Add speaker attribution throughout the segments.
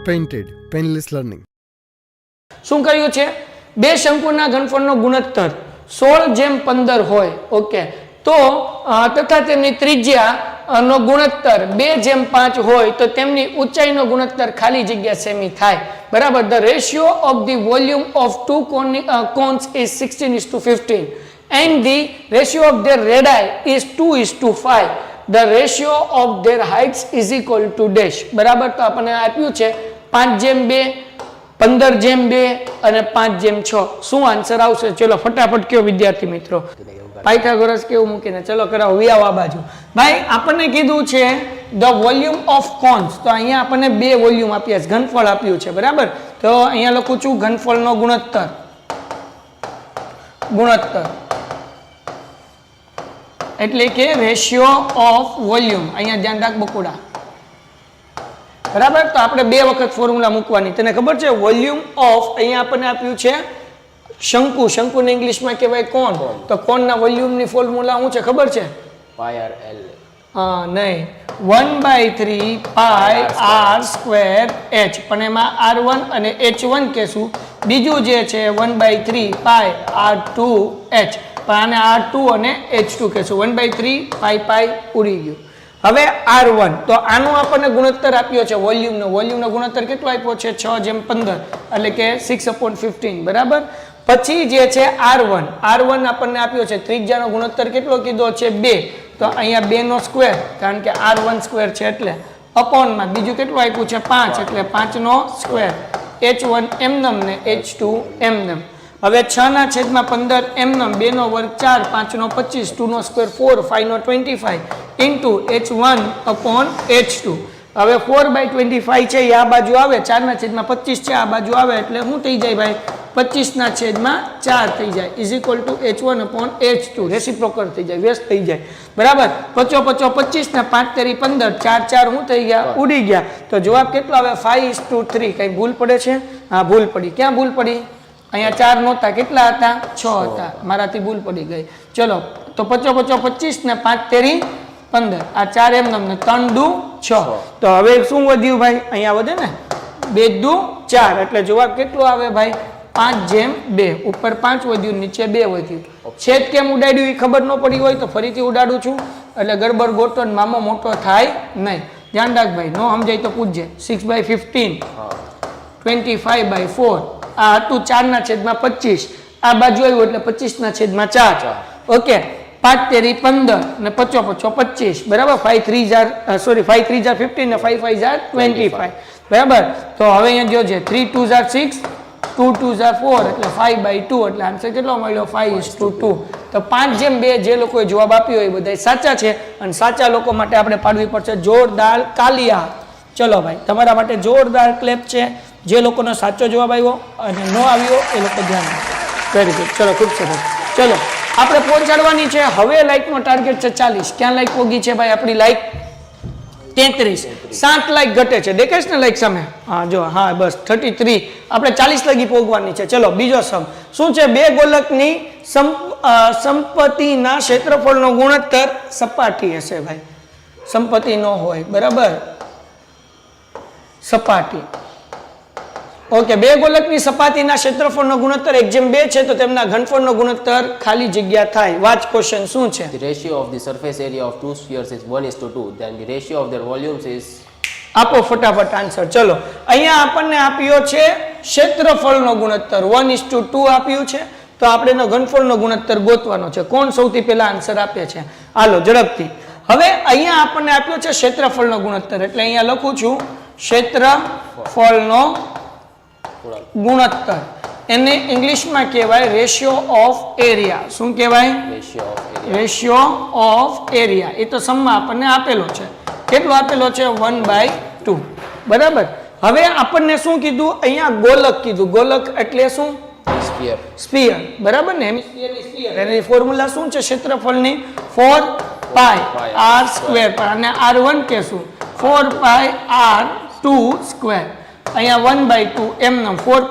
Speaker 1: Painted, painless learning.
Speaker 2: શું કર્યું છે? બે શંકુના ઘનફળનો ગુણોત્તર 16:15 હોય, ઓકે, તો તથા તેમની ત્રિજ્યા નો ગુણોત્તર 2:5 હોય તો તેમની ઊંચાઈનો ગુણોત્તર ખાલી જગ્યા સેમી થાય, બરાબર. The ratio of the volume of two cones is 16:15 and the ratio of their radii is 2:5. the ratio of their heights is equal to dash, બરાબર. તો આપણને આપ્યું છે 5:2, 15:2 અને 5:6. શું આન્સર આવશે? ચલો ફટાફટ કયો વિદ્યાર્થી મિત્રો. પાયથાગોરસ કેવું મૂકીને ચલો કરાવો, વિયાવ આ બાજુ. ભાઈ આપણને કીધું છે ધ વોલ્યુમ ઓફ કોન્સ, તો અહીંયા આપણને બે વોલ્યુમ આપ્યા છે, ઘનફળ આપ્યું છે, બરાબર. તો અહીંયા લખું છું ઘનફળનો ગુણોત્તર એટલે કે રેશિયો ઓફ વોલ્યુમ. અહીંયા ધ્યાન રાખ બકુડા, બરાબર. તો આપણે બે વખત ફોર્મ્યુલા મૂકવાની. તને ખબર છે વોલ્યુમ ઓફ અહીંયા આપણને આપ્યું છે શંકુ, શંકુને ઇંગ્લિશમાં કહેવાય કોન. તો કોનના વોલ્યુમની ફોર્મ્યુલા શું છે ખબર છે?
Speaker 3: પાઈ આર એલ.
Speaker 2: નહીં, 1/3 પાઈ આર સ્ક્વેર એચ, પણ એમાં r1 અને h1 કહેશું. બીજું જે છે 1/3 પાઈ r2 h, પણ આને r2 અને h2 કહેશું. 1/3 પાઈ ઉડી ગયું. હવે r1, તો આનો આપણને ગુણોત્તર આપ્યો છે વોલ્યુમનો. વોલ્યુમનો ગુણોત્તર કેટલો આપ્યો છે? 6:15 એટલે કે 6/15, બરાબર. પછી જે છે r1 આપણને આપ્યો છે ત્રિજ્યાનો ગુણોત્તર કેટલો કીધો છે? 2. તો અહીંયા 2 નો સ્ક્વેર, કારણ કે r1 સ્ક્વેર છે એટલે અપોનમાં બીજું કેટલું આપ્યું છે? 5, એટલે 5 નો સ્ક્વેર. h1 એમનેમ ને h2 એમનેમ. હવે 6/15 એમનેમ, 2 નો વર્ગ 4, 5 નો 25, 2 નો સ્ક્વેર 4, 5 નો 25 ઇન્ટુ h1/h2. હવે 4/25 છે એ આ બાજુ આવે, 4/25 છે આ બાજુ આવે, એટલે શું થઈ જાય ભાઈ? 25/4 થઈ જાય, is equal two h1/h2. Reciprocal થઈ જાય, વ્યસ્ત થઈ જાય, બરાબર. 25 ને 5 તેરી 15, 4 શું થઈ ગયા? ઉડી ગયા. તો જવાબ કેટલો આવે? 5:3. કઈ ભૂલ પડે છે? હા, ભૂલ પડી. ક્યાં ભૂલ પડી? અહીંયા 4 નહોતા, કેટલા હતા? 6 હતા. મારાથી ભૂલ પડી ગઈ. ચલો, તો 25 ને 5 તેરી 15, આ 4 એમનેમ ને 3 દુ 6. તો હવે શું વધ્યું ભાઈ? અહીંયા વધે ને, 2 દુ 4, એટલે જવાબ કેટલો આવે ભાઈ? 5/2. ઉપર 5 વધ્યું, નીચે 2 વધ્યું. છેદ કેમ ઉડાડ્યું એ ખબર ન પડી હોય તો ફરીથી ઉડાડું છું, એટલે ગડબડ ગોટો ને મામો મોટો થાય નહીં. ધ્યાન રાખ ભાઈ, નો સમજાય તો પૂછજે. 6/15, 25/4. આ હતું 4/25, આ બાજુ આવ્યું એટલે 25/4. ઓકે, 5 તેરી 15 ને 25, બરાબર. 5 3 જા 15 ને 5 5 જા 25, બરાબર. તો હવે અહીંયા જો છે 3 2 જા 6, 2 2 જા 4, એટલે 5/2. એટલે આન્સર કેટલો મળ્યો? 5:2. તો 5:2 જે લોકોએ જવાબ આપ્યો એ બધા સાચા છે, અને સાચા લોકો માટે આપણે પાડવી પડશે જોરદાર તાલિયા. ચલો ભાઈ, તમારા માટે જોરદાર ક્લેપ છે. જે લોકોનો સાચો જવાબ આવ્યો અને ન આવ્યો એ લોકો ધ્યાન રાખો. Very good. ચલો, ખૂબ સરસ. ચલો, આપણે પહોંચાડવાની છે હવે લાઈકનો ટાર્ગેટ છે 40. ક્યાં લાઈક પોગી છે ભાઈ આપણી? લાઈક 33. 7 લાઈક ઘટે છે, દેખાય છે ને લાઈક સામે? હા જો, હા બસ 33. આપણે 40 લગી પોગવાની છે. ચલો, બીજો સમ શું છે? બે ગોલકની સંપત્તિના ક્ષેત્રફળનો ગુણોત્તર સપાટી હશે ભાઈ. સંપત્તિ ન હોય, બરાબર, સપાટી. ઓકે, બે ગોલકની સપાટીના ક્ષેત્રફળનો ગુણોત્તર 1:2 છે, તો તેમના ઘનફળનો ગુણોત્તર ખાલી જગ્યા થાય. વાચ ક્વેશ્ચન શું છે?
Speaker 3: The ratio of the surface area of two spheres is 1:2. Then the ratio of their volumes is.
Speaker 2: આપો ફટાફટ આન્સર. ચલો, અહીંયા આપણને આપ્યો છે ક્ષેત્રફળનો ગુણોત્તર 1:2 આપ્યું છે, તો આપણે એનો ઘનફળનો ગુણોત્તર ગોતવાનો છે. કોણ સૌથી પહેલા આન્સર આપે છે? હાલો ઝડપથી. હવે અહીંયા આપણને આપ્યો છે ક્ષેત્રફળનો ગુણોત્તર, એટલે અહીંયા લખું છું ક્ષેત્રફળનો ગુણોત્તર. એને ઇંગ્લિશમાં કહેવાય રેશિયો ઓફ એરિયા. શું કહેવાય? Ratio of area. એ તો સમમાં આપણને આપેલો છે. કેટલો આપેલો છે? 1/2, બરાબર. હવે આપણને શું કીધું? અહીંયા ગોલક કીધું. ગોલક એટલે શું? સ્ફિયર, બરાબર ને? હેમિસ્ફિયરની સ્ફિયર. એની ફોર્મ્યુલા શું છે ક્ષેત્રફળની? 4 પાઈ r સ્ક્વેર, અને r1 કહેશું 4 પાઈ r2 સ્ક્વેર. અહીંયા 1/2 એમનેમ 4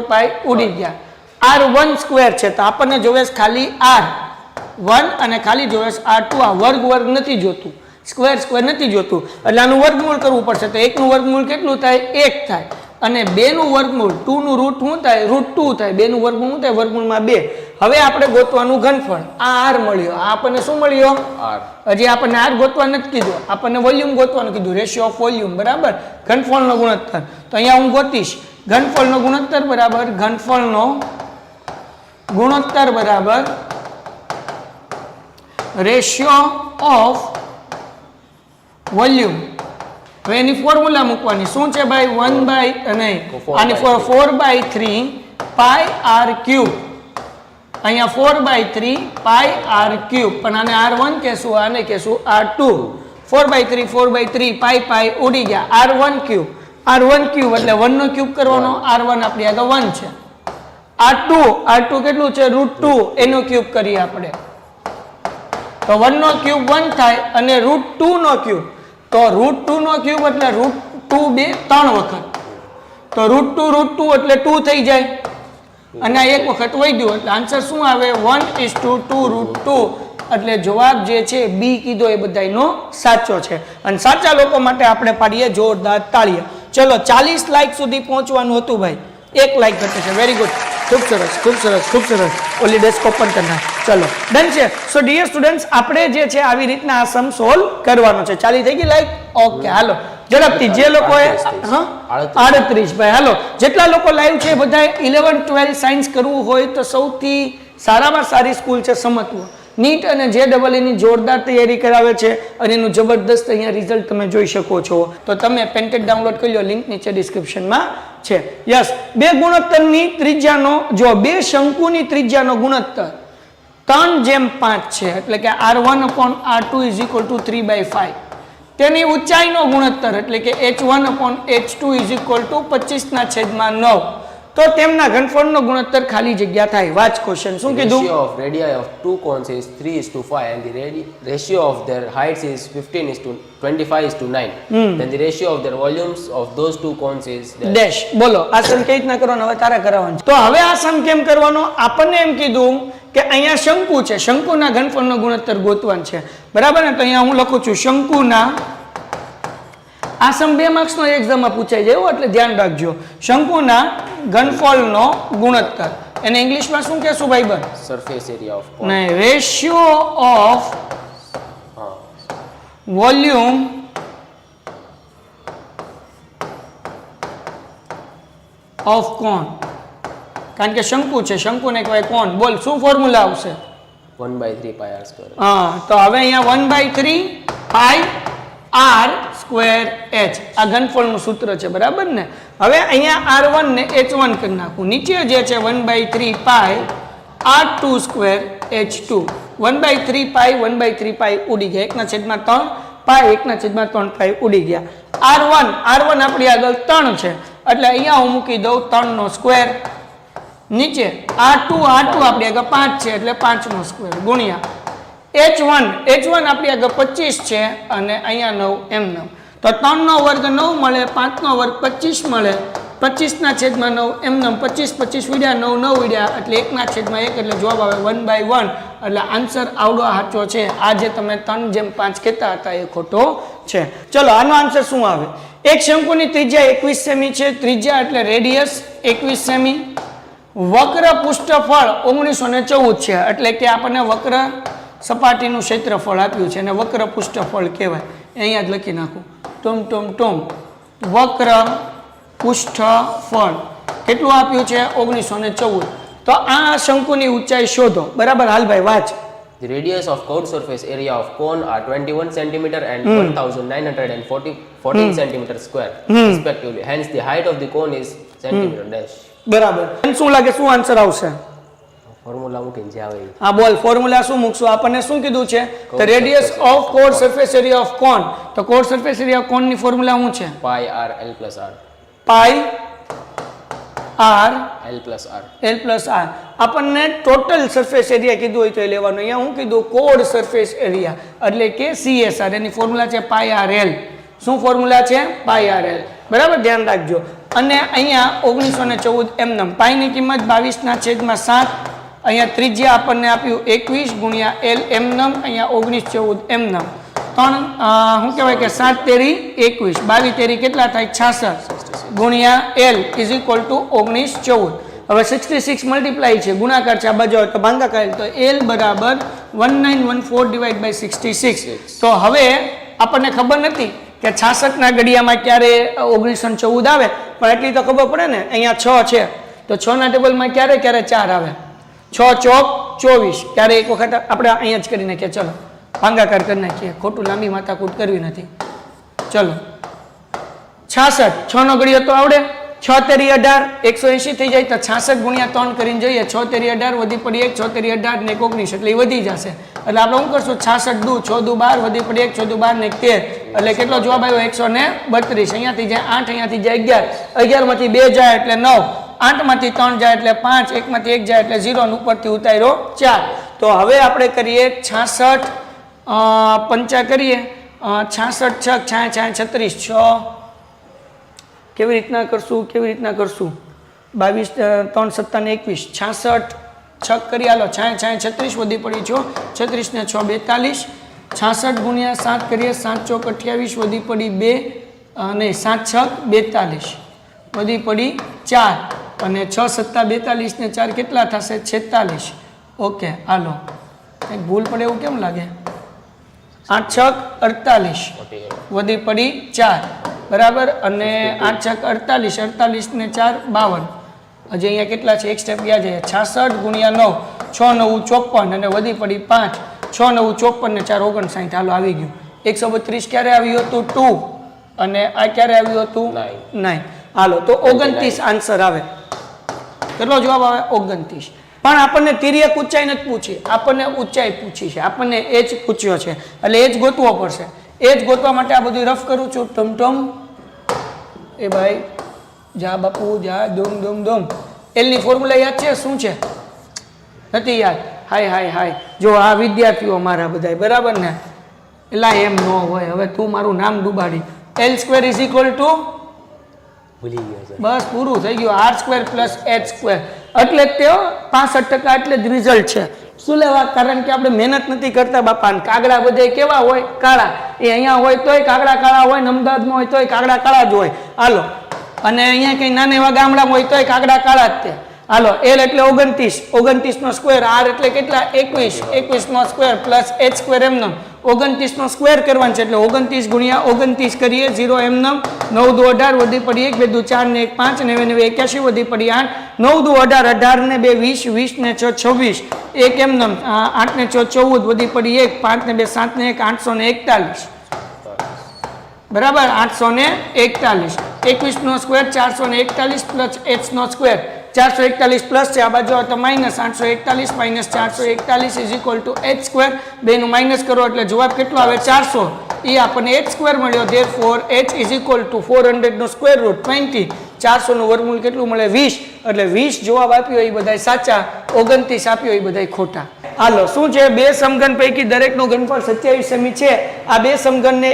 Speaker 2: પાઈ ઉડી ગયા. r1 સ્ક્વેર છે, તો આપણને જોવે ખાલી r1 અને ખાલી જોવે r2. આ વર્ગ નથી જોતું, સ્ક્વેર નથી જોતું, એટલે આનું વર્ગમૂળ કરવું પડશે. તો 1 નું વર્ગમૂળ કેટલું થાય? 1 થાય. અને 2 નું વર્ગમૂળ 2 નું રૂટ શું થાય √2 થાય 2 નું વર્ગમૂળ શું થાય વર્ગમૂળમાં 2. હવે આપણે ગોતવાનું ઘનફળ આ r મળ્યો આ આપણને શું મળ્યો
Speaker 3: r.
Speaker 2: હજી આપણને r ગોતવા નથી કીધું આપણને વોલ્યુમ ગોતવાનું કીધું રેશિયો ઓફ વોલ્યુમ બરાબર ઘનફળનો ગુણોત્તર તો અહીંયા હું ગોતીશ ઘનફળનો ગુણોત્તર બરાબર ઘનફળનો ગુણોત્તર બરાબર રેશિયો ઓફ વોલ્યુમ. હવે એની ફોર્મ્યુલા મૂકવાની શું છે ભાઈ 4/3 પાઈ r ક્યુબ અહીંયા 4/3 પાઈ r ક્યુબ પણ આને r1 કહેશું આને કહેશું r2 4/3 પાઈ ઉડી ગયા r1 ક્યુબ એટલે 1 નો ક્યુબ કરવાનો r1 આપણી આગળ 1 છે r2 કેટલું છે √2 એનો ક્યુબ કરીએ આપણે તો 1 નો ક્યુબ 1 થાય અને √2 નો ક્યુબ તો √2 નો ક્યુબ એટલે √2 3 વખત તો √2 એટલે 2 થઈ જાય અને આ એક વખત વધ્યું એટલે આન્સર શું આવે 1:2 √2 એટલે જવાબ જે છે બી કીધો એ બધાયનો સાચો છે અને સાચા લોકો માટે આપણે પાડીએ જોરદાર તાળીઓ. ચલો 40 લાઈક સુધી પહોંચવાનું હતું ભાઈ 1 લાઈક ઘટે છે વેરી ગુડ ખૂબ સરસ ઓલી ડેસ્ક ઓપન કરના ચલો ડન છે. સો ડિયર સ્ટુડન્ટ્સ આપણે જે છે આવી રીતના આ સમ સોલ્વ કરવાનો છે. ચાલી થઈ ગઈ લાઈક ઓકે હાલો ઝડપથી જે લોકોએ 38 ભાઈ હાલો જેટલા લોકો લાઈવ છે બધા 11 12 સાયન્સ કરવું હોય તો સૌથી સારામાં સારી સ્કૂલ છે સમત્વ નીટ અને JEE ની જોરદાર તૈયારી કરાવે છે અને એનું જબરદસ્ત અહીંયા રિઝલ્ટ તમે જોઈ શકો છો તો તમે પેન્ટેડ ડાઉનલોડ કરી લો લિંક નીચે ડિસ્ક્રિપ્શનમાં છે. યસ બે ગુણોત્તરની ત્રિજ્યાનો જો બે શંકુની ત્રિજ્યાનો ગુણોત્તર 3/5 છે એટલે કે r1/r2 = 3/5 તેની ઊંચાઈનો ગુણોત્તર એટલે કે h1/h2 = 25/9 તો તેમના ઘનફળનો ગુણોત્તર ખાલી જગ્યા થાય. વાંચ ક્વેશ્ચન શું કીધું
Speaker 3: Ratio of radii of two cones is 3:5 and the ratio of their heights is 15:25:9. Then the ratio of their volumes of those two cones is
Speaker 2: dash. બોલો આ સમ કઈ રીતના કરવાનો હવે તારા કરાવવાનો તો હવે આ સમ કેમ કરવાનો આપણને એમ કીધું કે અહીંયા શંકુ છે શંકુના ઘનફળનો ગુણોત્તર ગોતવાનો છે બરાબર ને તો અહીંયા હું લખું છું શંકુના આ સમ 2 માર્ક્સનો એક્ઝામમાં પૂછાઈ જાય એટલે ધ્યાન રાખજો શંકુના ઘનફળનો ગુણોત્તર એને ઇંગ્લિશમાં શું કહેશું ભાઈબંધ
Speaker 3: surface area of cone.
Speaker 2: નહીં રેશિયો ઓફ વોલ્યુમ ઓફ કોન કારણ કે શંકુ છે શંકુને કહેવાય કોન બોલ શું ફોર્મ્યુલા આવશે
Speaker 3: 1/3 pi r square.
Speaker 2: હા તો હવે અહીંયા 1/3 પાઈ r સ્ક્વેર h આ ઘનફળનું સૂત્ર છે બરાબર ને. હવે અહીંયા r1 ને h1 કરી નાખું નીચે જે છે 1/3 પાઈ r2 સ્ક્વેર h2 1/3 પાઈ ઉડી ગયા 1/3 પાઈ 1/3 પાઈ ઉડી ગયા r1 આપણી આગળ 3 છે એટલે અહીંયા હું મૂકી દઉં 3 નો સ્ક્વેર નીચે r2 આપણી આગળ 5 છે એટલે 5 નો સ્ક્વેર ગુણ્યા h1 આપણી આગળ 25 છે અને અહીંયા 9 એમ 9 તો 3 નો વર્ગ 9 મળે 5 નો વર્ગ 25 મળે 25/9 એમ 25 વિડ્યા 9 વિડ્યા એટલે 1/1 એટલે જવાબ આવે 1/1 એટલે આન્સર આવડો સાચો છે. આ જે તમે 3/5 કહેતા હતા એ ખોટો છે. ચલો આનો આન્સર શું આવે એક શંકુની ત્રિજ્યા 21 સેમી છે ત્રિજ્યા એટલે રેડિયસ 21 સેમી વક્ર પૃષ્ઠફળ 1914 છે એટલે કે આપણને વક્ર સપાટીનું ક્ષેત્રફળ આપ્યું છે અને વક્ર પૃષ્ઠફળ કહેવાય અહીંયા જ લખી નાખું ટોમ વક્ર પૃષ્ઠફળ કેટલું આપ્યું છે 1914 તો આ શંકુની ઊંચાઈ શોધો બરાબર હાલ ભાઈ વાંચ
Speaker 3: The radius of curved surface area of cone are 21 cm and 1914 cm square respectively. Hence the height of the cone is centimeter dash.
Speaker 2: બરાબર શું લાગે શું આન્સર આવશે
Speaker 3: ફોર્મ્યુલા મૂકીને જે આવે એ.
Speaker 2: હા બોલ ફોર્મ્યુલા શું મૂકશું આપણને શું કીધું છે the radius of chord surface area of cone તો chord surface area of cone ની ફોર્મ્યુલા શું છે
Speaker 3: pi r l plus r.
Speaker 2: પાઈ r
Speaker 3: l plus r.
Speaker 2: l plus r આપણને ટોટલ સરફેસ એરિયા કીધું હોય તો એ લેવાનું અહીંયા હું કીધું કોડ સરફેસ એરિયા એટલે કે CSR એની ફોર્મ્યુલા છે પાઈ RL શું ફોર્મ્યુલા છે પાઈ RL બરાબર ધ્યાન રાખજો અને અહીંયા 1914 એમનેમ પાઈની કિંમત 22/7 અહીંયા ત્રિજ્યા આપણને આપ્યું 21 ગુણ્યા l એમનેમ અહીંયા 1914 એમનેમ 3 શું કહેવાય કે 7 તેરી 21 22 તેરી કેટલા થાય 66 ગુણ્યા L ઇઝ ઇક્વલ ટુ 19 14. હવે 66 મલ્ટીપ્લાય છે, ગુણાકાર છે, આ બાજુ આવે તો ભાગાકાર, તો L બરાબર 1914 ડિવાઇડ બાય 66. તો હવે આપણને ખબર નથી કે 66 ના ઘડિયામાં ક્યારે 1914 આવે, પણ એટલી તો ખબર પડે ને, અહીંયા 6 છે તો 6 ના ટેબલમાં ક્યારે 4 આવે, 6 ચોક 24, ક્યારે એક વખત આપણે અહીંયા જ કરી નાખીએ. ચલો ભાગાકાર કરી નાખીએ, ખોટું લાંબી માથાકૂટ કરવી નથી. ચલો 66, 6 નો ઘડિયો તો આવડે, 6 તેરી 18, 180 થઈ જાય, તો 66 ગુણ્યા 3 કરીને જોઈએ, 6 તેરી 18 વધી પડી 1, 6 તેરી 18 ને 19, એટલે એ વધી જશે. એટલે આપણે શું કરશું, 66 દુ 6 દુ 12 વધી પડી 1, 6 દુ 12 ને 13, એટલે કેટલો જવાબ આવ્યો 132. અહીંયાથી જાય 8, અહીંયાથી જાય 11, 11 માંથી 2 જાય એટલે 9, 8 માંથી 3 જાય એટલે 5, 1 માંથી 1 જાય એટલે 0, ને ઉપરથી ઉતાર્યો 4. તો હવે આપણે કરીએ 66 પંચા કરીએ, 66 6 36 6, કેવી રીતના કરશું 22 3 7 ને 21, 66 6 કરી હાલો, 36 વધી પડી 36 ને 6 42, 66 ગુણ્યા 7 કરીએ, 7 ચોક 28 વધી પડી 2 અને 7 છક 42 વધી પડી 4, અને 6 7 42 ને 4 કેટલા થશે 46. ઓકે હાલો, કંઈક ભૂલ પડે એવું કેમ લાગે, 8 છક 48 વધી પડી 4 બરાબર, અને 8 છક 48, 48 ને 4 52, હજી અહીંયા કેટલા છે, એક સ્ટેપ ગયા છે, 66 ગુણ્યા 9 6 9 54 અને વધી પડી 5, 6 9 54 ને 4 59. હાલો આવી ગયું. 132 ક્યારે આવ્યું હતું 2, અને આ ક્યારે આવ્યું હતું 9. હાલો તો 29 આન્સર આવે. કેટલો જવાબ આવે 29. પણ આપણને તિર્યક ઊંચાઈ નથી પૂછી, આપણને ઊંચાઈ પૂછી છે, આપણને એજ પૂછ્યો છે, એટલે એજ ગોતવો પડશે. એજ ગોતવા માટે આ બધું રફ કરું છું. ટમટમ એ ભાઈ જા બાપુ જા, દોમ દોમ દોમ. એલની ફોર્મ્યુલા યાદ છે, શું છે, નથી યાદ? હાય. જો આ વિદ્યાર્થીઓ મારા બધા બરાબર ને, એલા એમ ન હોય, હવે તું મારું નામ ડૂબાડી. L² ઇઝ ઇક્વલ ટુ,
Speaker 3: ભૂલી ગયો છે,
Speaker 2: બસ પૂરું થઈ ગયું, R² પ્લસ H². એટલે જ તેઓ 65% એટલે જ રિઝલ્ટ છે. શું લેવા, કારણ કે આપણે મહેનત નથી કરતા બાપા. કાગડા બધે કેવા હોય, કાળા. એ અહીંયા હોય તોય કાગડા કાળા હોય, અમદાવાદમાં હોય તોય કાગડા કાળા જ હોય. હાલો, અને અહીંયા કંઈ નાના એવા ગામડામાં હોય તોય કાગડા કાળા જ તે. હાલો, L એટલે 29, 29 નો સ્ક્વેર, R એટલે કેટલા 21, 21 નો સ્ક્વેર પ્લસ H² એમનો 29 નો સ્ક્વેર કરવાનો છે, એટલે 29 ગુણ્યા 29 કરીએ, 0 એમનો, 9 દુ 18 વધી પડી 1, 2 દુ 4 ને 1 5, 9 9 81 વધી પડી 8, 9 દુ 18, 18 ને 2 20, 20 ને 6 26, 1 એમનો, 8 ને 6 14 વધી પડી 1, 5 ને 2 7 ને 1 841 બરાબર, 841. 21 નો સ્ક્વેર 441 પ્લસ H નો સ્ક્વેર 441 પ્લસ છે, આ બાજુ આવે તો minus 841 minus 441 is equal two H². બેનું માઇનસ કરો એટલે જવાબ કેટલો આવે 400. એ આપણને H² મળ્યો. Therefore H is equal to 400 નો સ્ક્વેર રૂટ 20, 400 નું વર્ગમૂળ કેટલું મળે 20, એટલે 20 જવાબ આપ્યો એ બધાય સાચા, 29 આપ્યો એ બધાય ખોટા. હાલો, શું છે, બે સમઘન પૈકી દરેકનું ઘનફળ 27 સેમી છે. આ બે સમઘનને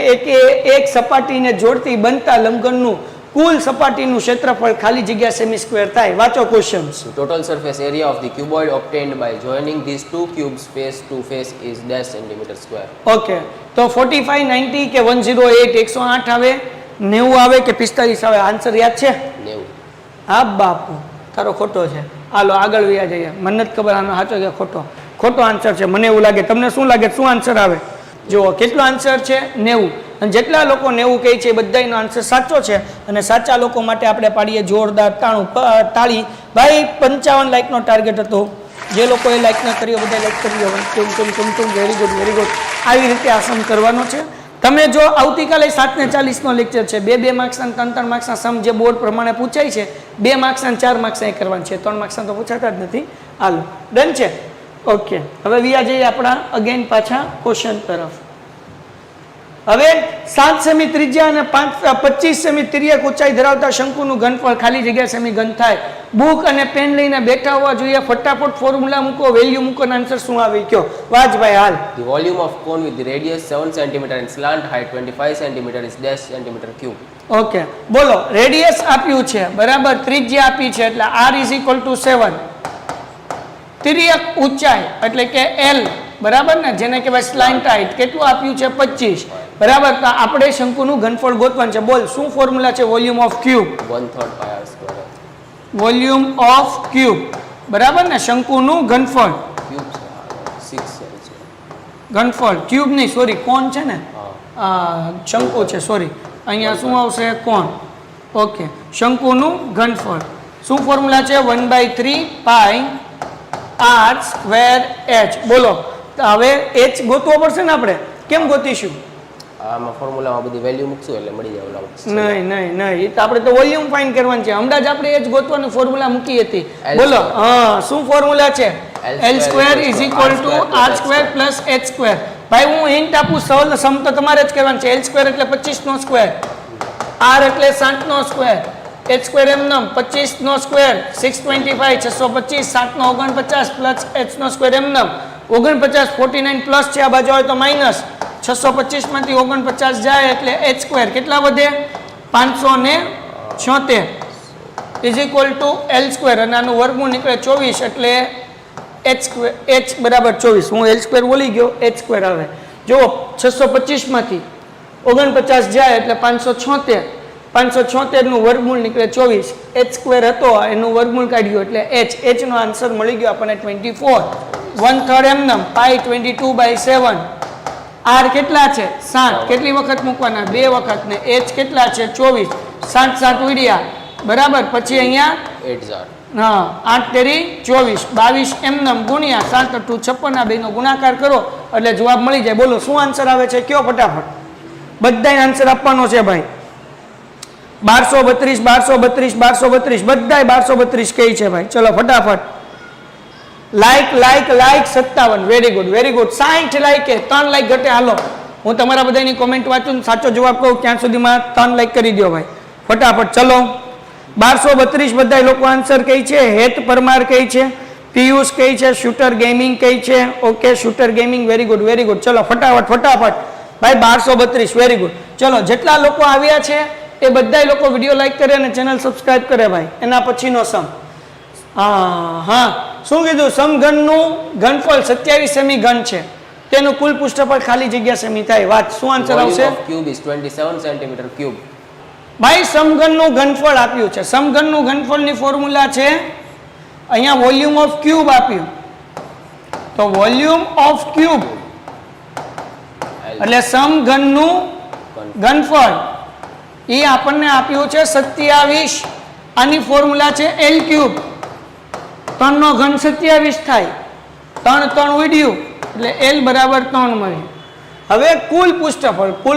Speaker 2: એક સપાટીને જોડતી બનતા લંબઘનનું કુલ સપાટીનું ક્ષેત્રફળ ખાલી જગ્યા સેમી સ્ક્વેર થાય. વાંચો questions.
Speaker 3: total surface area of the cuboid obtained by joining these two cubes face to face is dash centimeter square.
Speaker 2: Okay, તો 45 90 કે 108 108 આવે, 90 આવે કે 45 આવે? આન્સર યાદ છે?
Speaker 3: 90.
Speaker 2: હા બાપુ, તારો ખોટો છે. હાલો આગળ વ્યા જઈએ. મને નથી ખબર આનો સાચો કે ખોટો. ખોટો આન્સર છે મને એવું લાગે. તમને શું લાગે, શું આન્સર આવે? જુઓ કેટલો આન્સર છે 90, અને જેટલા લોકો 90 કહે છે એ બધાનો આન્સર સાચો છે. અને સાચા લોકો માટે આપણે પાડીએ જોરદાર તાળી. ભાઈ 55 લાઈકનો ટાર્ગેટ હતો. જે લોકોએ લાઈક ન કર્યો બધા લાઈક કરી દો. Very good. આવી રીતે આસન કરવાનો છે. તમે જો આવતીકાલે 7:40 નો લેક્ચર છે, 2 માર્ક્સ અને 3 માર્ક્સના સમ જે બોર્ડ પ્રમાણે પૂછાય છે, 2 માર્ક્સ અને 4 માર્ક્સ એ કરવાનું છે, 3 માર્ક્સના તો પૂછાતા જ નથી. હાલો ડન છે. ઓકે, હવે વ્યા જઈએ આપણા અગેન પાછા ક્વેશ્ચન તરફ. હવે 7 સેમી ત્રિજ્યા અને 25 સેમી તિર્યક ઊંચાઈ ધરાવતા શંકુનું ઘનફળ ખાલી જગ્યા સેમી ઘન થાય. બુક અને પેન લઈને બેઠા હોવા જોઈએ. ફટાફટ ફોર્મ્યુલા મૂકો, વેલ્યુ મૂકો, આન્સર શું આવી ગયો વાજભાઈ હાલ.
Speaker 3: The volume of cone with the radius 7 cm and slant height 25 cm is dash centimeter cube.
Speaker 2: Okay, બોલો. રેડિયસ આપ્યું છે બરાબર, ત્રિજ્યા આપી છે એટલે r ઇઝ ઇક્વલ ટુ 7. તિર્યક ઊંચાઈ એટલે કે L બરાબર ને, જેને કહેવાય સ્લાન્ટ હાઇટ કેટલું આપ્યું છે 25. બરાબર. તો આપણે શંકુનું ઘનફળ ગોતવાનું છે. બોલ શું ફોર્મ્યુલા છે volume of cube?
Speaker 3: 1/3 pi r square
Speaker 2: volume of cube, બરાબર ને? શંકુનું ઘનફળ,
Speaker 3: cube 6 L છે.
Speaker 2: ઘનફળ ક્યુબ નહીં, સોરી કોણ છે ને,
Speaker 3: હા
Speaker 2: શંકુ છે, સોરી. અહીંયા શું આવશે? કોણ. ઓકે, શંકુનું ઘનફળ શું ફોર્મ્યુલા છે? 1/3 પાઈ r સ્ક્વેર h. બોલો. તો હવે h ગોતવો પડશે ને આપણે. કેમ ગોતીશું?
Speaker 3: આમાં ફોર્મ્યુલામાં બધી વેલ્યુ મૂકશું એટલે મળી જાય ઓલા.
Speaker 2: નહીં એ તો આપણે તો વોલ્યુમ ફાઇન્ડ કરવાનું છે. હમણાં જ આપણે h ગોતવાનું ફોર્મ્યુલા મૂકી હતી.
Speaker 3: L
Speaker 2: બોલો.
Speaker 3: square.
Speaker 2: હા, શું ફોર્મ્યુલા છે?
Speaker 3: L
Speaker 2: L² is equal two r² plus h². ભાઈ હું હિન્ટ આપું, સમ તો તમારે જ કરવાનું છે. L² એટલે 25 નો સ્ક્વેર, r એટલે 60 નો સ્ક્વેર, h² એમનેમ 25 નો સ્ક્વેર 625 625 7 નો 49 પ્લસ h નો સ્ક્વેર એમનેમ 49 49 પ્લસ છે, આ બાજુ આવે તો માઇનસ 625 માંથી 49 જાય એટલે h² કેટલા વધે? 576 ઇઝ ઇક્વલ ટુ L² અને આનું વર્ગમૂળ નીકળે 24 એટલે h બરાબર 24. હું L² બોલી ગયો, h² આવે. જો 625 માંથી 49 જાય એટલે 576 576 નું વર્ગમૂળ નીકળે 24. h² હતો એનું વર્ગમૂળ કાઢ્યું એટલે h નો આન્સર મળી ગયો આપણને 24. 1/3 એમનેમ પાઈ 22/7. r કેટલા છે? 7. કેટલી વખત મૂકવાના? 2 વખત. ને h કેટલા છે? 24. 7 7 ઉડ્યા, બરાબર. પછી અહીંયા
Speaker 3: 8
Speaker 2: હા 8 તેરી 24 22 એમનેમ ગુણ્યા 7 8 56 આ બેનો ગુણાકાર કરો એટલે જવાબ મળી જાય. બોલો શું આન્સર આવે છે? કયો ફટાફટ. બધાય આન્સર આપવાનો છે ભાઈ. 1232 1232 1232 બધાય 1232 કહે છે ભાઈ. ચલો ફટાફટ. Like 57. Very good 60 like. 3 like ઘટે. હાલો હું તમારા બધાની કોમેન્ટ વાંચું, સાચો જવાબ કહું ત્યાં સુધીમાં 3 લાઈક કરી દો ભાઈ ફટાફટ. ચલો 1232 બધા લોકો આન્સર કહે છે. હેત પરમાર કહે છે, પિયુષ કહે છે, શૂટર ગેમિંગ કહે છે. Okay shooter gaming, very good. ચલો ફટાફટ ભાઈ 1232 વેરી ગુડ. ચલો જેટલા લોકો આવ્યા છે એ બધા લોકો વિડીયો લાઈક કરે અને ચેનલ સબસ્ક્રાઇબ કરે ભાઈ. એના પછીનો સમ. હા શું કીધું? સમઘનનું ઘનફળ 27 સેમી ઘન છે, તેનું કુલ પૃષ્ઠફળ ખાલી જગ્યા સેમી થાય. વાત શું આન્સર આવશે?
Speaker 3: cube is 27 centimeter cube.
Speaker 2: ભાઈ સમઘનનું ઘનફળ આપ્યું છે. સમઘનનું ઘનફળની ફોર્મ્યુલા છે, અહીંયા વોલ્યુમ ઓફ ક્યુબ આપ્યું તો વોલ્યુમ ઓફ ક્યુબ એટલે સમઘનનું ઘનફળ એ આપણને આપ્યું છે 27. આની ફોર્મ્યુલા છે L³. 3 નો ઘન 27 થાય, 3 ઉડ્યું એટલે L બરાબર 3 મળે. હવે કુલ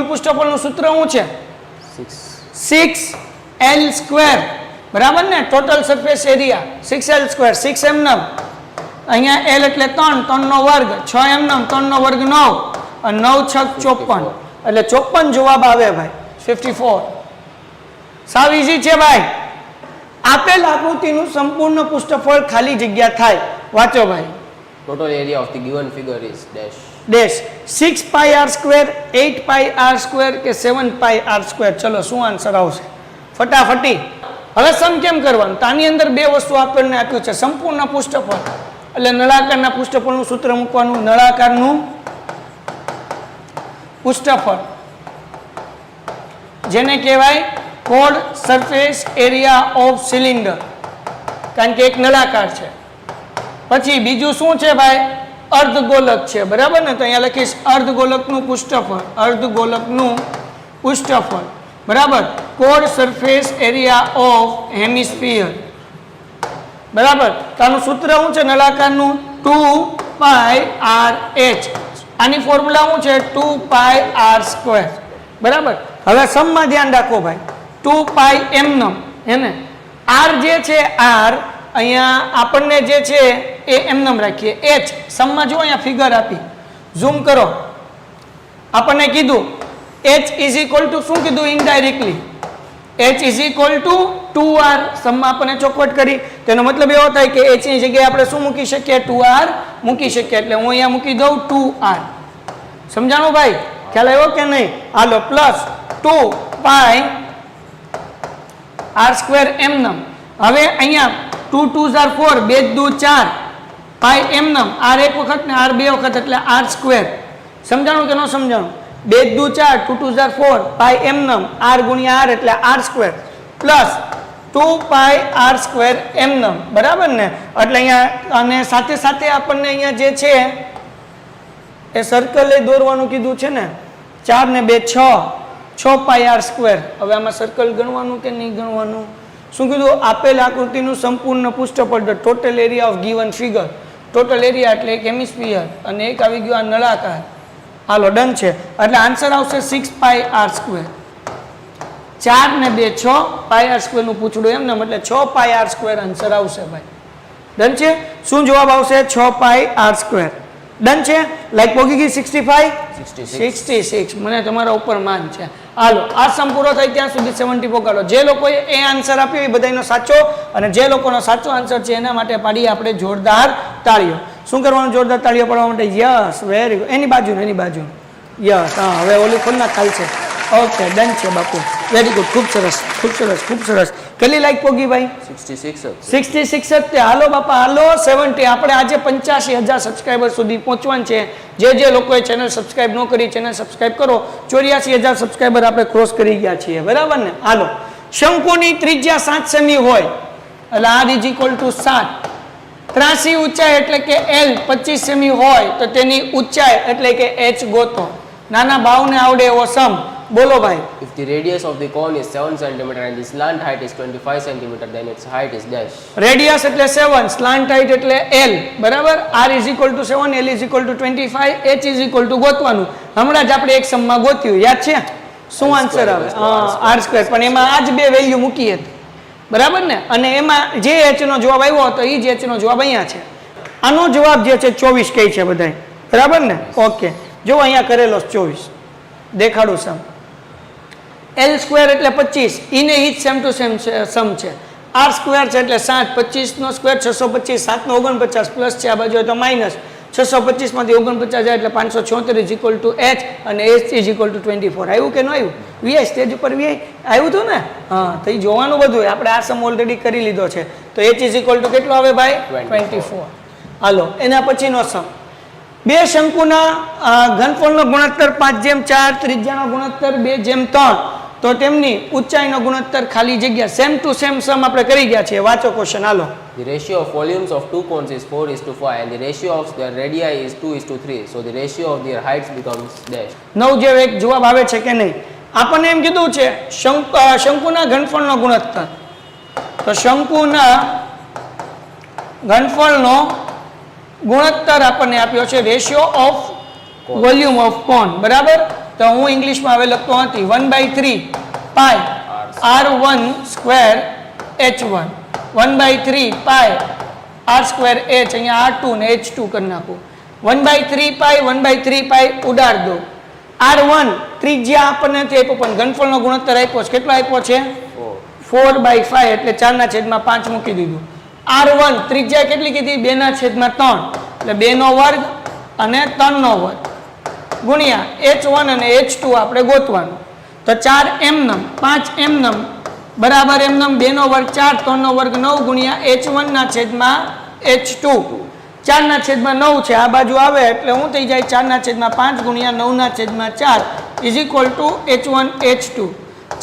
Speaker 2: પૃષ્ઠફળનું સૂત્ર શું છે? 6L², બરાબર ને? Total surface area 6L². 6 એમનેમ, અહીંયા L એટલે 3 નો વર્ગ 6 એમનેમ 3 નો વર્ગ 9 અને 9 6 54 એટલે 54 જવાબ આવે ભાઈ. 54. સાવ ઈઝી છે ભાઈ. આપેલ આકૃતિનું સંપૂર્ણ પૃષ્ઠફળ ખાલી જગ્યા થાય. વાંચો ભાઈ.
Speaker 3: Total area of the given figure is dash.
Speaker 2: Dash 6 pi r², 8 pi r² કે 7 પાઈ r². ચલો શું આન્સર આવશે ફટાફટી. હવે સમ કેમ કરવાનું? તો આની અંદર બે વસ્તુ આપણને આપ્યું છે. સંપૂર્ણ પૃષ્ઠફળ એટલે નળાકારના પૃષ્ઠફળનું સૂત્ર મૂકવાનું. નળાકારનું પૃષ્ઠફળ જેને કહેવાય code surface area of cylinder, કારણ કે એક નળાકાર છે. પછી બીજું શું છે ભાઈ? અર્ધગોલક છે, બરાબર ને? તો અહીંયા લખીશ અર્ધગોલકનું પૃષ્ઠફળ, બરાબર. Code surface area of hemisphere, બરાબર. તો આનું સૂત્ર શું છે નળાકારનું? 2πr/h. આની ફોર્મ્યુલા શું છે? 2πr², બરાબર. હવે સમમાં ધ્યાન રાખો ભાઈ. 2π એમનેમ હેને, r જે છે r અહીંયા આપણને જે છે એ એમનેમ રાખીએ. h સમમાં જો અહીંયા ફિગર આપી, ઝૂમ કરો. આપણને કીધું h ઇઝ ઇક્વલ ટુ શું કીધું? Indirectly h is equal two 2r. સમમાં આપણને ચોખવટ કરી, તેનો મતલબ એવો થાય કે h ની જગ્યાએ આપણે શું મૂકી શકીએ? 2r મૂકી શકીએ. એટલે હું અહીંયા મૂકી દઉં 2r. સમજાણું ભાઈ? ખ્યાલ આવ્યો કે નહીં? હાલો પ્લસ 2π r² એમનેમ. હવે અહીંયા 2 2s are 4, 2 2 4 પાઈ એમનેમ. r એક વખત ને r બે વખત એટલે r². સમજાણું કે ન સમજાણું? 2 દુ 4 2 2 4 પાઈ એમ નમ r ગુણ્યા r એટલે r સ્ક્વેર પ્લસ 2 પાઈ r સ્ક્વેર એમ નમ, બરાબર ને? એટલે અહીંયા અને સાથે સાથે આપણને અહીંયા જે છે એ સર્કલ એ દોરવાનું કીધું છે ને, 4 ને 2 6 પાઈ r સ્ક્વેર. હવે આમાં સર્કલ ગણવાનું કે નહીં ગણવાનું? શું કીધું? આપેલ આકૃતિનું સંપૂર્ણ પૃષ્ઠફળ, total area of given figure. Total area એટલે એક હેમિસ્ફિયર અને એક આવી ગયો આ નળાકાર. હાલો ડન છે. એટલે આન્સર આવશે 6 પાઈ r સ્ક્વેર. 4 ને 2 6 પાઈ r સ્ક્વેર નું પૂછડું એમ ને, એટલે 6 પાઈ r સ્ક્વેર આન્સર આવશે ભાઈ. ડન છે? શું જવાબ આવશે? 6 પાઈ r સ્ક્વેર. ડન છે? લાઈક પોગી ગઈ 65 66. મને તમારા ઉપર માન છે. હાલો આ સમ પૂરો થાય ત્યાં સુધી 74 કાઢો. જે લોકોએ એ આન્સર આપ્યો એ બધાનો સાચો, અને જે લોકોનો સાચો આન્સર છે એના માટે પાડીએ આપણે જોરદાર તાળીઓ. શું કરવાનું જોરદાર તાળીઓ પાડવા માટે? Yes, very good. એની બાજુ યસ. હા, હવે ઓલી ખોલના ખાલ છે. ઓકે, ડન છે બાપુ, વેરી ગુડ. ખૂબ સરસ. કેટલી લાઈક પોગી ભાઈ? 66. હાલો બાપા હાલો. 70. આપણે આજે 85,000 સબસ્ક્રાઈબર સુધી પહોંચવાનું છે. જે લોકોએ ચેનલ સબસ્ક્રાઈબ ન કરી ચેનલ સબસ્ક્રાઈબ કરો. 84,000 સબસ્ક્રાઈબર આપણે ક્રોસ કરી ગયા છીએ, બરાબર ને? હાલો, શંકુની ત્રિજ્યા 7 સેમી હોય એટલે r ઇઝ ઇક્વલ ટુ 7. ત્રાસી ઊંચાઈ એટલે કે l 25 સેમી હોય તો તેની ઊંચાઈ એટલે કે h ગોતો. નાના બાવને આવડે એવો સમ બોલો ભાઈ.
Speaker 3: If the radius of the cone is 7 cm and the slant height is 25 cm, then its height is dash.
Speaker 2: Radius એટલે 7, સ્લાન્ટ હાઇટ એટલે l, બરાબર? r is equal to 7, l is equal to 25, h is equal to ગોતવાનું. હમણાં જ આપણે એક સમમાં ગોત્યું, યાદ છે? શું આન્સર આવે? r square. પણ એમાં આ જ બે વેલ્યુ મૂકી હતી, બરાબર ને? અને એમાં જે h નો જવાબ આવ્યો હતો એ જ h નો જવાબ અહીંયા છે. આનો જવાબ જે છે 24 કઈ છે બધાય, બરાબર ને? ઓકે, જો અહીંયા કરેલો 24 દેખાડું સમ. l સ્ક્વેર એટલે 25, ઈને ઈ જ સેમ ટુ સેમ સમ છે. r સ્ક્વેર છે એટલે 7, 25 નો સ્ક્વેર 625, 7 નો 49 પ્લસ છે આ બાજુ તો માઇનસ. 625 માંથી 49 જાય એટલે 576 ઇઝ ઇક્વલ ટુ h અને h ઇઝ ઇક્વલ ટુ 24. આવ્યું કે ન આવ્યું? વીઆઈ સ્ટેજ ઉપર વીઆઈ આવ્યું હતું ને? હા, તો એ જોવાનું બધું. આપણે આ સમ ઓલરેડી કરી લીધો છે. તો h ઇઝ ઇક્વલ ટુ કેટલો આવે ભાઈ? 24. હાલો એના પછીનો સમ. બે શંકુના ઘનફળનો ગુણોત્તર 5:4, ત્રિજ્યાનો ગુણોત્તર 2:3, તો તેમની ઊંચાઈનો ગુણોત્તર ખાલી જગ્યા. સેમ ટુ સેમ સમ આપણે કરી ગયા છે. વાંચો question hello.
Speaker 3: The ratio of volumes of two cones is 4:5 and the ratio of their radii is 2:3. So the ratio of their heights becomes dash. 9 જેવો એક જવાબ આવે છે કે નહીં? આપણને એમ કીધું છે શંકુના ઘનફળનો ગુણોત્તર. તો શંકુના ઘનફળનો ગુણોત્તર આપણને આપ્યો છે રેશિયો ઓફ વોલ્યુમ ઓફ કોન, બરાબર? તો હું ઇંગ્લિશમાં હવે લખતો નથી. 1/3 પાઈ r1 સ્ક્વેર h1, 1/3 પાઈ r સ્ક્વેર h, અહીંયા r2 ને h2 કરી નાખું. 1/3 પાઈ ઉડાડ દો. r1 ત્રિજ્યા આપણને નથી આપ્યો પણ ઘનફળનો ગુણોત્તર આપ્યો છે. કેટલો આપ્યો છે? 4/5 એટલે 4/5 મૂકી દીધું. r1 ત્રિજ્યા કેટલી કીધી? 2/3 એટલે 2 વર્ગ અને 3 વર્ગ ગુણ્યા h1 અને h2 આપણે ગોતવાનું. તો 4 એમનમ 5 એમનમ બરાબર એમનમ 2 વર્ગ 4, 3 વર્ગ 9 ગુણ્યા h1/h2. 4/9 છે આ બાજુ આવે એટલે હું થઈ જાય 4/5 ગુણ્યા 9/4 is equal two h1 h2.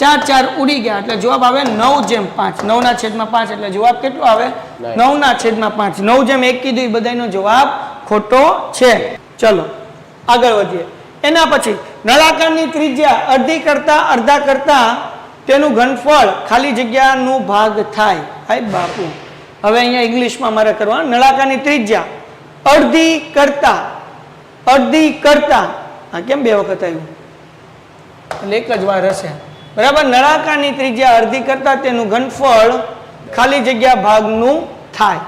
Speaker 3: 4 ઉડી ગયા એટલે જવાબ આવે 9/5. 9/5 એટલે જવાબ કેટલો આવે? 9/5. 9/1 કીધું એ બધાનો જવાબ ખોટો છે. ચલો આગળ વધીએ. એના પછી નળાકારની ત્રિજ્યા અડધા કરતા તેનું ઘનફળ ખાલી જગ્યાનું ભાગ થાય. હાય બાપુ, હવે અહીંયા ઇંગ્લિશમાં મારે કરવાનું. નળાકારની ત્રિજ્યા અડધી કરતા હા કેમ બે વખત આવ્યું? એટલે એક જ વાર હશે, બરાબર? નળાકારની ત્રિજ્યા અડધી કરતા તેનું ઘનફળ ખાલી જગ્યા ભાગનું થાય.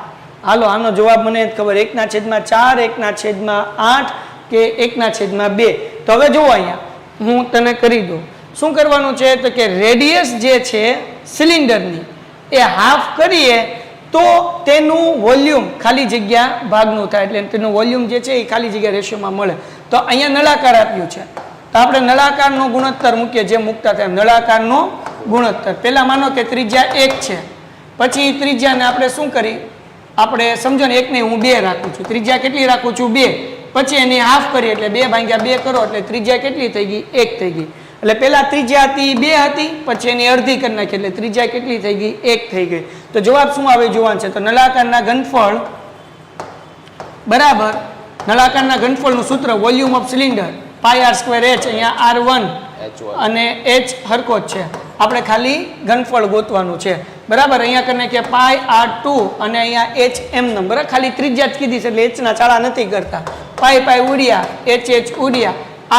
Speaker 3: હાલો આનો જવાબ મને ખબર 1/4, 1/8 કે 1/2. તો હવે જુઓ અહીંયા હું તને કરી દઉં. શું કરવાનું છે? તો કે રેડિયસ જે છે સિલિન્ડરની એ હાફ કરીએ તો તેનું વોલ્યુમ ખાલી જગ્યા ભાગનું થાય. એટલે તેનું વોલ્યુમ જે છે એ ખાલી જગ્યા રેશિયોમાં મળે. તો અહીંયા નળાકાર આપ્યું છે તો આપણે નળાકારનો ગુણોત્તર મૂકીએ. જે મૂકતા થાય નળાકારનો ગુણોત્તર. પહેલા માનો કે ત્રિજ્યા 1 છે, પછી ત્રિજ્યાને આપણે શું કરી? આપણે સમજો ને 1 નહીં, હું 2 રાખું છું. ત્રિજ્યા કેટલી રાખું છું? 2.
Speaker 2: પછી એની હાફ કરી એટલે 2 ભાગ્યા 2 કરો એટલે ત્રિજ્યા કેટલી થઈ ગઈ? 1 થઈ ગઈ. એટલે પહેલા ત્રિજ્યા હતી 2 હતી, પછી એની અડધી કરી નાખી એટલે ત્રિજ્યા કેટલી થઈ ગઈ? 1 થઈ ગઈ. તો જવાબ શું આવે જોવાનું છે. તો નળાકારના ઘનફળ બરાબર નળાકારના ઘનફળનું સૂત્ર volume of cylinder pi r square h, અહીંયા R1 અને H હરખો જ છે, આપણે ખાલી ઘનફળ ગોતવાનું છે બરાબર. અહીંયા કરીને કે પાઈ R2 અને અહીંયા H એમ નંબર, ખાલી ત્રિજ્યા જ કીધી છે એટલે H ના ચાળા નથી કરતા. પાઈ પાઈ ઉડ્યા, H ઉડ્યા,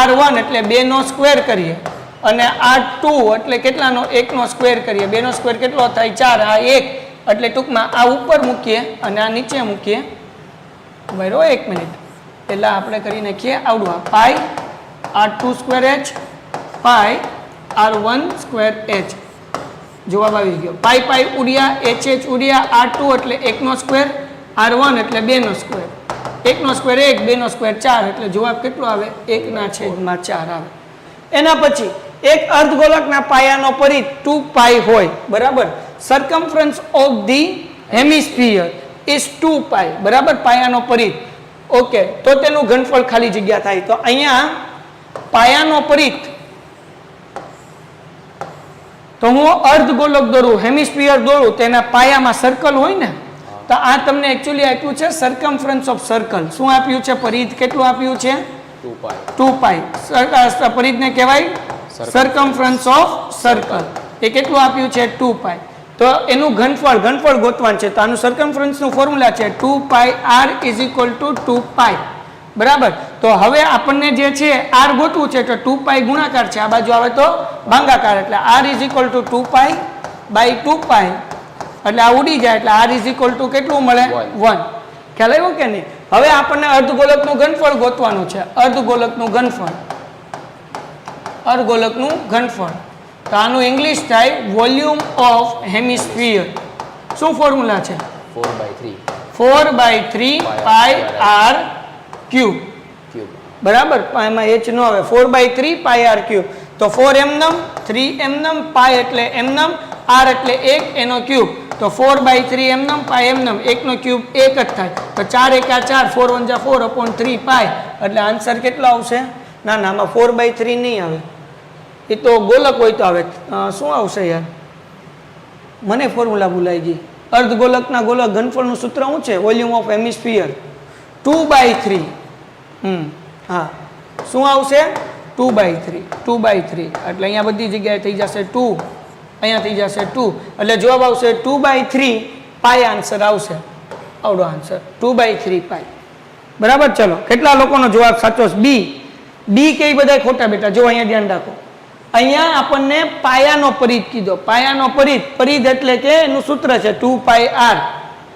Speaker 2: R1 એટલે 2 નો સ્ક્વેર કરીએ અને R2 એટલે કેટલાનો? 1 નો સ્ક્વેર કરીએ. 2 નો સ્ક્વેર કેટલો થાય? 4. આ 1 એટલે ટૂંકમાં આ ઉપર મૂકીએ અને આ નીચે મૂકીએ. બરાબર, 1 મિનિટ પહેલાં આપણે કરી નાખીએ આવડું. પાઈ R2 સ્ક્વેર H પાઈ R1 સ્ક્વેર H, જવાબ આવી ગયો. પાઈ પાઈ ઉડ્યા, H ઉડ્યા, R2 એટલે 1 નો સ્ક્વેર, R1 એટલે 2 નો સ્ક્વેર. 1 નો સ્ક્વેર 1, 2 નો સ્ક્વેર 4 એટલે જવાબ કેટલો આવે? 1/4 આવે. એના પછી એક અર્ધગોલકના પાયાનો પરિઘ 2 પાઈ હોય બરાબર. સર્કમફરન્સ ઓફ ધી હેમિસ્ફિયર ઇઝ 2 પાઈ બરાબર, પાયાનો પરિઘ. ઓકે, તો તેનું ઘનફળ ખાલી જગ્યા થાય. તો અહીંયા પાયાનો પરિઘ, તો હું અર્ધગોલક દોરું, હેમિસ્ફિયર દોરું, તેના પાયામાં સર્કલ હોય ને, તો આ તમને એકચ્યુઅલી આપ્યું છે સર્કમફરન્સ ઓફ સર્કલ. શું આપ્યું છે? પરિઘ કેટલું આપ્યું છે? 2 પાઈ. પરિઘને કહેવાય સર્કમફરન્સ ઓફ સર્કલ. એ કેટલું આપ્યું છે? 2 પાઈ. તો એનું ઘનફળ ગોતવાનું છે. તો આનું સર્કમફરન્સનું ફોર્મ્યુલા છે 2 પાઈ r ઇઝ ઇક્વલ ટુ 2 પાઈ બરાબર. તો હવે આપણને જે છે r ગોતવું છે, તો 2 પાઈ ગુણાકાર છે, આ બાજુ આવે તો ભાગાકાર, એટલે r is equal to 2 pi by 2 pi એટલે આ ઉડી જાય એટલે r ઇઝ ઇક્વલ ટુ કેટલું મળે? 1. ખ્યાલ આવ્યો કે નહીં? હવે આપણને અર્ધગોલકનું ઘનફળ ગોતવાનું છે. અર્ધગોલકનું ઘનફળ તો આનું ઇંગ્લિશ થાય વોલ્યુમ ઓફ હેમિસ્ફિયર. શું ફોર્મ્યુલા છે? 4/3 પાઈ r ક્યુબ બરાબર. એમાં h નો આવે. 4/3 પાઈ r ક્યુબ. તો 4 એમનમ, 3 એમનમ, પાઈ એટલે એમનમ, r એટલે 1 એનો ક્યુબ. તો 4/3 એમનમ, પાઈ એમનમ, 1 નો ક્યુબ 1 જ થાય. તો 4 એકા 4, 4 1 4 upon 3 પાઈ એટલે આન્સર કેટલો આવશે? ના ના, આમાં 4/3 નહીં આવે, એ તો ગોલક હોય તો આવે. શું આવશે યાર? મને ફોર્મ્યુલા ભૂલાઈ ગઈ. અર્ધગોલકના ગોલક ઘનફળનું સૂત્ર શું છે? Volume of hemisphere 2/3. હા, શું આવશે? 2/3 એટલે અહીંયા બધી જગ્યાએ થઈ જશે 2, અહીંયા થઈ જશે 2 એટલે જવાબ આવશે 2/3 પાઈ આન્સર આવશે. આવડો આન્સર 2/3 પાઈ બરાબર. ચલો, કેટલા લોકોનો જવાબ સાચો છે? બી કઈ બધા ખોટા બેટા? જો અહીંયા ધ્યાન રાખો. અહીંયા આપણને પાયાનો પરિઘ કીધો. પાયાનો પરિઘ એટલે કે એનું સૂત્ર છે 2 પાઈ r.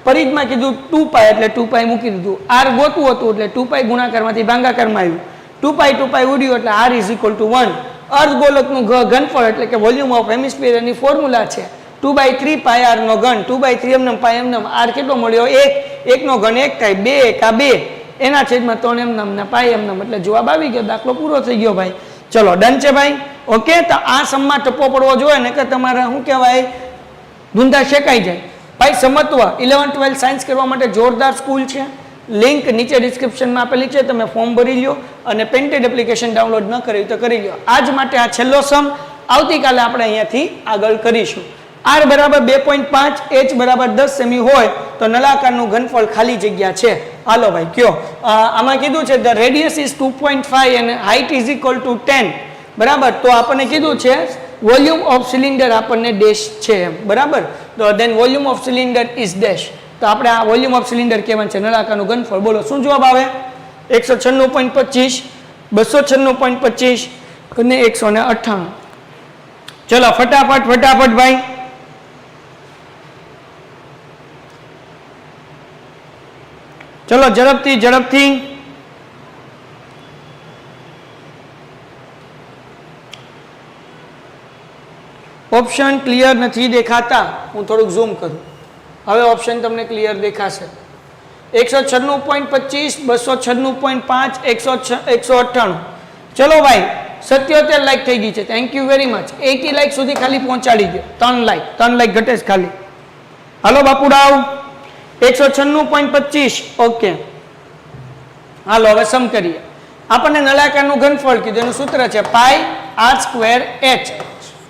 Speaker 2: પરિઘમાં કીધું 2 પાઈ એટલે 2 પાઈ મૂકી દીધું. r ગોતવું હતું એટલે 2 પાઈ ગુણાકારમાંથી ભાગાકારમાં આવ્યું. 2 પાઈ ઉડ્યું એટલે r ઇઝ ઇક્વલ ટુ 1. અર્ધગોલકનું ઘનફળ એટલે કે volume of hemisphere any formula છે 2/3 પાઈ r નો ઘન. 2/3 એમનમ, પાઈ એમનમ, r કેટલો મળ્યો? 1. 1 નો ઘન 1 થાય, 2 એકા 2 એના છેદમાં 3 એમનમ ને પાઈ એમનમ એટલે જવાબ આવી ગયો. દાખલો પૂરો થઈ ગયો ભાઈ. ચલો, ડન છે ભાઈ. ઓકે, તો આ સમમાં ટપ્પો પડવો જોઈએ ને કે તમારે શું કહેવાય, ધૂંધા શેકાઈ જાય ભાઈ. સમત્વ 11 12 સાયન્સ કરવા માટે જોરદાર સ્કૂલ છે. લિંક નીચે ડિસ્ક્રિપ્શનમાં આપેલી છે, તમે ફોર્મ ભરી લો અને પેન્ટેડ એપ્લિકેશન ડાઉનલોડ ન કરી તો કરી લો. આજ માટે આ છેલ્લો સમ. આવતીકાલે આપણે અહીંયાથી આગળ કરીશું. r બરાબર 2.5, h બરાબર 10 સેમી હોય તો નળાકારનું ઘનફળ ખાલી જગ્યા છે. હાલો ભાઈ કયો. આમાં કીધું છે ધ રેડિયસ ઇઝ 2.5 અને હાઇટ ઇઝ ઇક્વલ ટુ 10 બરાબર. તો આપણને કીધું છે વોલ્યુમ ઓફ સિલિન્ડર આપણને ડેશ છે એમ બરાબર. તો then volume of cylinder is dash. તો આપણે આ વોલ્યુમ ઓફ સિલિન્ડર કહેવાનું છે, નળાકારનું ઘનફળ. બોલો શું જવાબ આવે? 196.25, 296.25 અને 198. ચલો ફટાફટ ભાઈ. ચલો ઝડપથી. ઓપ્શન ક્લિયર નથી દેખાતા. હું થોડુંક ઝૂમ કરું. હવે ઓપ્શન તમને ક્લિયર દેખાશે. 196.25, 296.5, 198. ચલો ભાઈ, 77 લાઈક થઈ ગઈ છે. Thank you very much. 80 like સુધી ખાલી પહોંચાડી ગયો. 3 લાઈક ઘટે છે ખાલી. હાલો બાપુડાવ. 196.25. ઓકે, હાલો હવે સમ કરીએ. આપણને નળાકારનું ઘનફળ કીધું, એનું સૂત્ર છે પાઈ આર સ્ક્વેર એચ.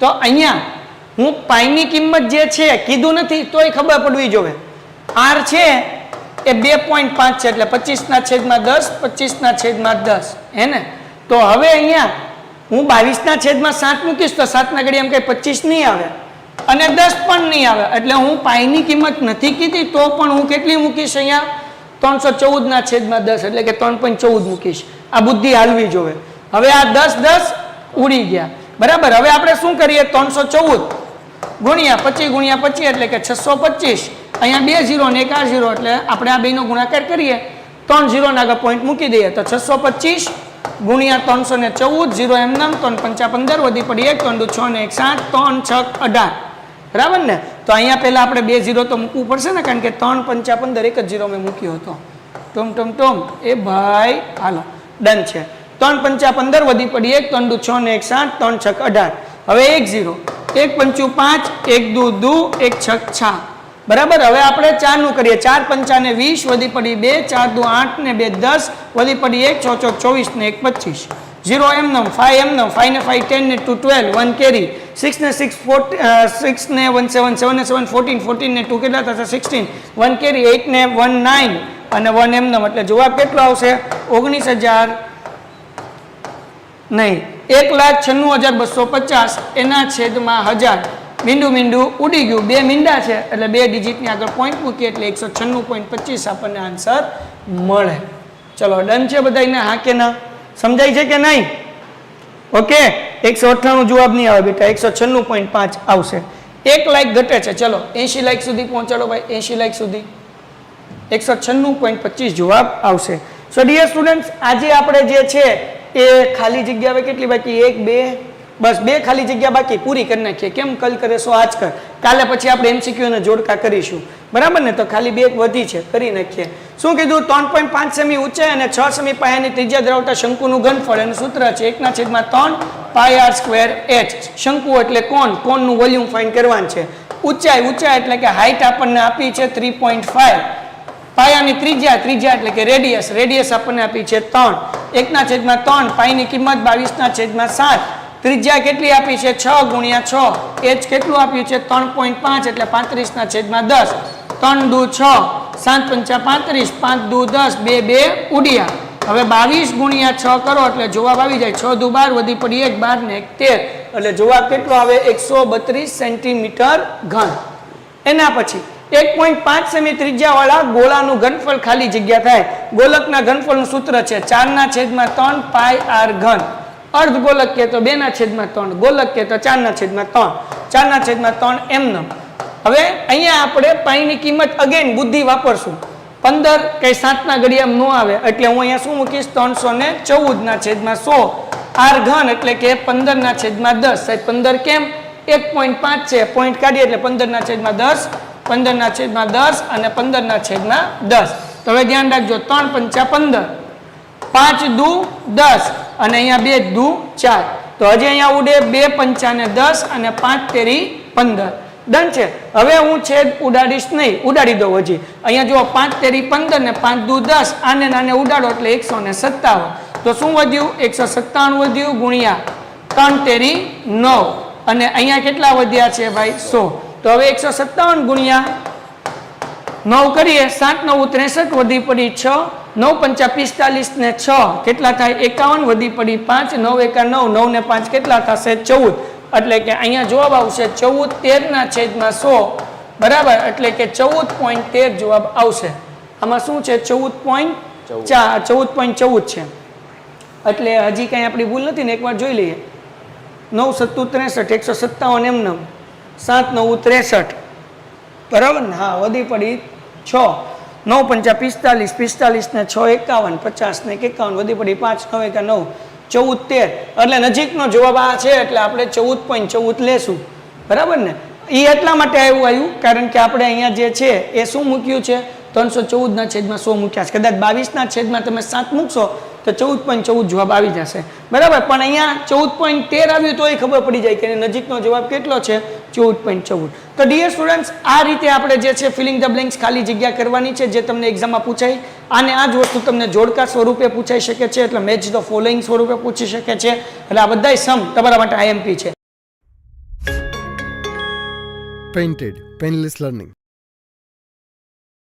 Speaker 2: તો અહીંયા હું પાઈની કિંમત જે છે કીધું નથી તોય ખબર પડવી જોઈએ. આર છે એ 2.5 છે એટલે 25/10 25/10 હે ને. તો હવે અહીંયા હું 22/7 મૂકીશ તો 7 ના ઘડી એમ કઈ 25 નહીં આવે અને 10 પણ નહીં આવે. એટલે હું પાઈની કિંમત નથી કીધી તો પણ હું કેટલી મૂકીશ અહીંયા 314/10 એટલે કે 3.14 મૂકીશ. આ બુદ્ધિ હાલવી જોવે. હવે આ 10 ઉડી ગયા બરાબર. હવે આપણે શું કરીએ 314 ગુણ્યા 25 એટલે કે 625. અહીંયા 2 0 ને 1 આ 0 એટલે આપણે આ બેનો ગુણાકાર કરીએ 3 0 ના આગળ પોઈન્ટ મૂકી દઈએ તો 625 ગુણ્યા 314 0 એમ નામ 3 5 15 વધી પડી 1 3 2 6 ને 1 7 3 6 18 બરાબર ને. તો અહીંયા પહેલા આપણે 2 0 તો મૂકવું પડશે ને કારણ કે 3 5 15 એક જ 0 મેં મૂક્યો હતો. ટોમ એ ભાઈ હાલો ડન છે. 3 5 15 વધી પડી 1 3 2 6 ને 1 7 3 6 18. હવે 1 0 1 5 5 1 2 2 1 6 6 બરાબર. હવે આપણે 4 નું કરીએ 4 5 ને 20 વધી પડી 2 4 2 8 ને 2 10 વધી પડી 1 6 24 ને 1 25 0 એમ નમ 5 એમ નમ 5 ને 5 10 ને 2 12 1 કેરી 6 ને 6 6 ને 1 7 7 ને 7 14 14 ને 2 કેટલા થશે 16 1 કેરી 8 ને 1 9 અને 1 એમ નમ એટલે જવાબ કેટલો આવશે 19,000 નહીં 1,96,250 એના છેદમાં 1000 મીંડું ઉડી ગયું. 2 મીંડા છે એટલે 2 ડિજિટની આગળ પોઈન્ટ મૂકીએ એટલે 196.25 આપણને આન્સર મળે. ચલો ડન છે બધાને હા કે ના? સમજાય છે કે નહીં? ઓકે 198 જવાબ નહીં આવે બેટા 196.5 આવશે. 1 લાઈક ઘટે છે. ચલો 80 લાઈક સુધી પહોંચાડો ભાઈ 80 લાઈક સુધી 196.25 જવાબ આવશે. સો ડિયર સ્ટુડન્ટ્સ આજે આપણે જે છે એ ખાલી જગ્યા હવે કેટલી બાકી 1 2 બસ 2 ખાલી જગ્યા બાકી પૂરી કરી નાખીએ. કેમ કલ કરે સો આજ કર. કાલે પછી આપણે MCQ ને જોડકા કરીશું બરાબર ને. તો ખાલી 2 વધી છે કરી નાખીએ. શું કીધું 3.5 સેમી ઊંચાઈ અને 6 સેમી પાયાની ત્રિજ્યા ધરાવતા શંકુનું ઘનફળ એનું સૂત્ર છે 1/3 પાઈ આર સ્ક્વેર એચ. શંકુ એટલે કોનનું વોલ્યુમ ફાઇન્ડ કરવાનું છે. ઊંચાઈ એટલે કે હાઈટ આપણને આપી છે 3.5. પાયાની ત્રિજ્યા એટલે કે રેડિયસ આપણને આપી છે 3. 1/3 પાઈની કિંમત 22/7. ત્રિજ્યા કેટલી આપી છે 6 ગુણ્યા 6. એચ કેટલું આપ્યું છે 3.5 એટલે 35/10. 3 2 6 7 5 35 5 2 10 2 2 ઉડ્યા. હવે 22 ગુણ્યા 6 કરો એટલે જવાબ આવી જાય 6 2 12 વધી પડી 1 12 ને 1 13 એટલે જવાબ કેટલો આવે 132 સેન્ટીમીટર ઘન. એના પછી 1.5 સેમી ત્રિજ્યા વાળા ગોળાનું ઘનફળ ખાલી જગ્યા થાય. ગોલકના ઘનફળનું સૂત્ર છે 4/3 પાઈ આર ઘન. અર્ધ ગોલક કે તો 2/3 ગોલક કે તો 4/3 4/3 એમનમ. હવે અહીંયા આપણે પાઈની કિંમત અગેન બુદ્ધિ વાપરશું. 15 કઈ 7 ના ઘડિયામાં નો આવે એટલે હું અહીંયા શું મૂકીશ 314/100 આર ઘન એટલે કે 15/10. સાહેબ 15 કેમ 1.5 છે પોઈન્ટ કાઢીએ એટલે 15/10 15/10 અને 15/10. તો હવે ધ્યાન રાખજો 3 5 15 5 દુ 10 અને અહીંયા 2 દુ 4. તો હજી અહીંયા ઉડે 2 5 ને 10 અને 5 તેરી 15. ડન છે. હવે હું છેદ ઉડાડીશ નહીં, ઉડાડી દઉં હજી. અહીંયા જો 5 તેરી 15 ને 5 દુ 10 આને નાને ઉડાડો એટલે 157. તો શું વધ્યું 197 વધ્યું ગુણ્યા 3 તેરી 9 અને અહીંયા કેટલા વધ્યા છે ભાઈ 100. તો હવે 157 ગુણ્યા 9 કરીએ 7 9 63 વધી પડી 6 9 5 45 ને 6 કેટલા થાય 51 વધી પડી 5 9 1 9 9 ને 5 કેટલા થશે 14. એટલે કે અહીંયા જવાબ આવશે 14/13/100 બરાબર. એટલે કે 14.13 જવાબ આવશે. આમાં શું છે 14.14 છે એટલે હજી કઈ આપણી ભૂલ નથી ને એકવાર જોઈ લઈએ. 9 7 63 157 એમનેમ 7 9 63 બરાબર ને. હા વધી પડી 6 9 5 45 45 ને 6 51 50 ને 51 વધી પડી 5 9 1 9 14 13 એટલે નજીકનો જવાબ આ છે એટલે આપણે 14.14 લેશું બરાબર ને. એ એટલા માટે આવ્યું કારણ કે આપણે અહીંયા જે છે એ શું મૂક્યું છે 314/100 મૂક્યા છે. કદાચ 22/7 તમે 7 મૂકશો તો 14.14 જવાબ આવી જશે બરાબર. પણ અહીંયા 14.13 આવ્યું તો એ ખબર પડી જાય કે નજીકનો જવાબ કેટલો છે 14.14. તો ડિયર સ્ટુડન્ટ્સ, આ રીતે આપણે જે છે ફિલિંગ ધ બ્લેન્ક્સ ખાલી જગ્યા કરવાની છે, જે તમને એક્ઝામમાં પૂછાય. અને આ જ વસ્તુ તમને જોડકા સ્વરૂપે પૂછાઈ શકે છે, એટલે મેચ ધ ફોલોઈંગ સ્વરૂપે પૂછી શકે છે. એટલે આ બધા સમ તમારા માટે IMP છે.
Speaker 1: Painted, Painless Learning.